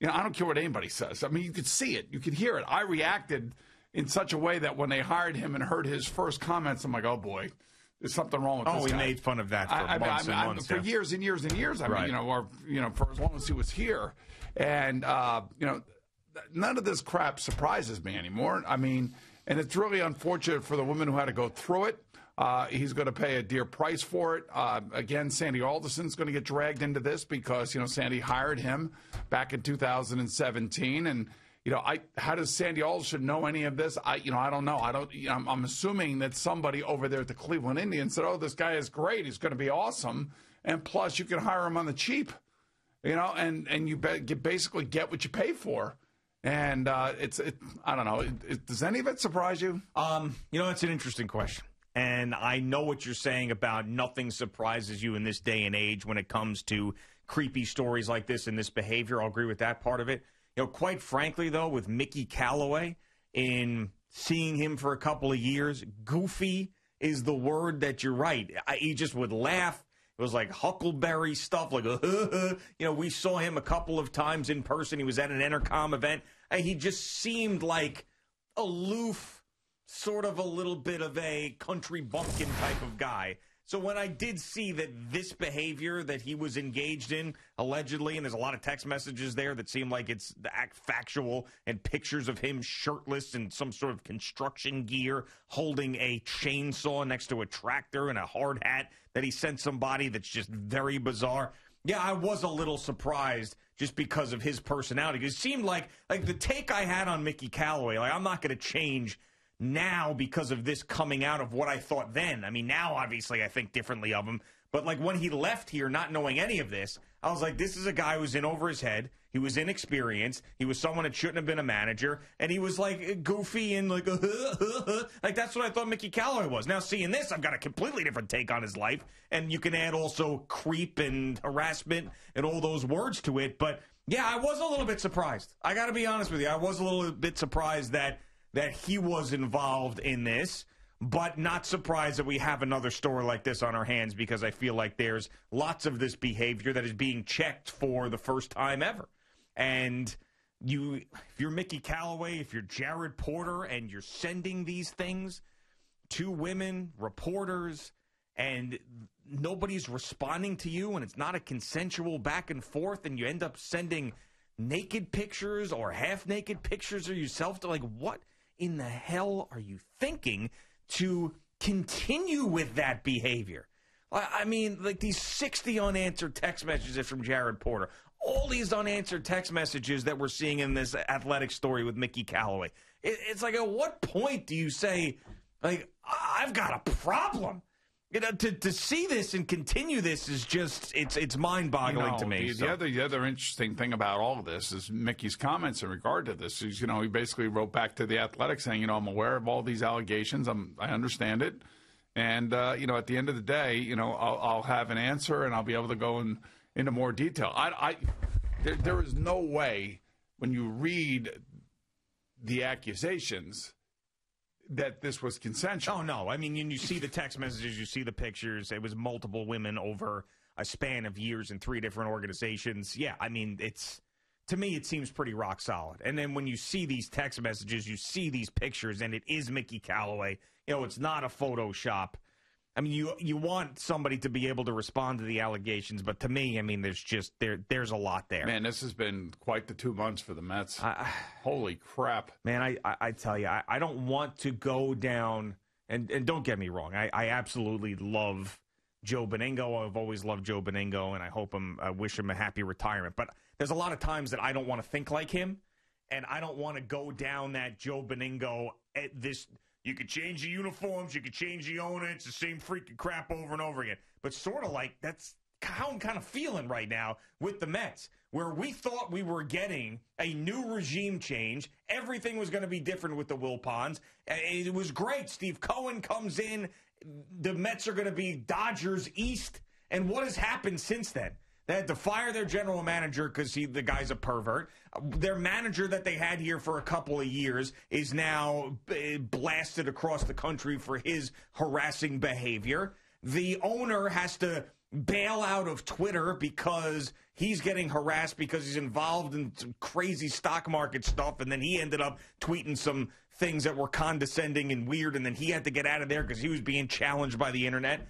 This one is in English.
I don't care what anybody says. I mean, you could see it. You could hear it. I reacted in such a way that when they hired him and heard his first comments, I'm like, oh, boy, there's something wrong with this guy. Oh, we made fun of that for months and months. For years and years and years. I mean, for as long as he was here. And, none of this crap surprises me anymore. I mean, and it's really unfortunate for the women who had to go through it. He's going to pay a dear price for it. Again, Sandy Alderson's going to get dragged into this because, Sandy hired him back in 2017. And, how does Sandy Alderson know any of this? I don't know. I'm assuming that somebody over there at the Cleveland Indians said, oh, this guy is great. He's going to be awesome. And plus, you can hire him on the cheap, and you basically get what you pay for. And I don't know. Does any of it surprise you? It's an interesting question. And I know what you're saying about nothing surprises you in this day and age when it comes to creepy stories like this and this behavior. I'll agree with that part of it. Quite frankly, though, with Mickey Callaway, in seeing him for a couple of years, goofy is the word that you're right. He just would laugh. It was like huckleberry stuff, like, we saw him a couple of times in person. He was at an Intercom event. He just seemed like aloof, sort of a little bit of a country bumpkin type of guy. So when I did see that this behavior that he was engaged in, allegedly, and there's a lot of text messages there that seem like it's factual, and pictures of him shirtless in some sort of construction gear, holding a chainsaw next to a tractor and a hard hat that he sent somebody, that's just very bizarre. Yeah, I was a little surprised just because of his personality. It seemed like the take I had on Mickey Callaway, I'm not going to change now because of this coming out of what I thought then. I mean, now, obviously, I think differently of him. But, when he left here not knowing any of this, I was like, this is a guy who's in over his head. He was inexperienced. He was someone that shouldn't have been a manager. And he was, goofy and, like that's what I thought Mickey Callaway was. Now, seeing this, I've got a completely different take on his life. And you can add also creep and harassment and all those words to it. But, yeah, I was a little bit surprised. I got to be honest with you. I was a little bit surprised that he was involved in this, but not surprised that we have another story like this on our hands, because I feel like there's lots of this behavior that is being checked for the first time ever. And if you're Mickey Callaway, if you're Jared Porter, and you're sending these things to women, reporters, and nobody's responding to you, and it's not a consensual back and forth, and you end up sending naked pictures or half-naked pictures of yourself to, what in the hell are you thinking to continue with that behavior? I mean, these 60 unanswered text messages from Jared Porter, all these unanswered text messages that we're seeing in this athletic story with Mickey Callaway. It's like, at what point do you say, I've got a problem? To see this and continue this is just, it's mind-boggling to me. The other interesting thing about all of this is Mickey's comments in regard to this. Is, he basically wrote back to the Athletic saying, I'm aware of all these allegations. I understand it. And, at the end of the day, I'll have an answer and I'll be able to go into more detail. There is no way when you read the accusations that this was consensual. Oh, no. I mean, you see the text messages, you see the pictures. It was multiple women over a span of years in 3 different organizations. Yeah, I mean, to me, it seems pretty rock solid. And then when you see these text messages, you see these pictures, and it is Mickey Callaway. It's not a Photoshop. I mean, you want somebody to be able to respond to the allegations, but to me, I mean, there's a lot there. Man, this has been quite the 2 months for the Mets. Holy crap. Man, I tell you, I don't want to go down, and don't get me wrong, I absolutely love Joe Beningo. I've always loved Joe Beningo, and I wish him a happy retirement. But there's a lot of times that I don't want to think like him, and I don't want to go down that Joe Beningo at this. You could change the uniforms, you could change the owner, it's the same freaking crap over and over again. But sort of like that's how I'm kind of feeling right now with the Mets, where we thought we were getting a new regime change. Everything was going to be different with the Wilpons. It was great. Steve Cohen comes in. The Mets are going to be Dodgers East. And what has happened since then? They had to fire their general manager because the guy's a pervert. Their manager that they had here for a couple of years is now blasted across the country for his harassing behavior. The owner has to bail out of Twitter because he's getting harassed because he's involved in some crazy stock market stuff, and then he ended up tweeting some things that were condescending and weird, and then he had to get out of there because he was being challenged by the internet.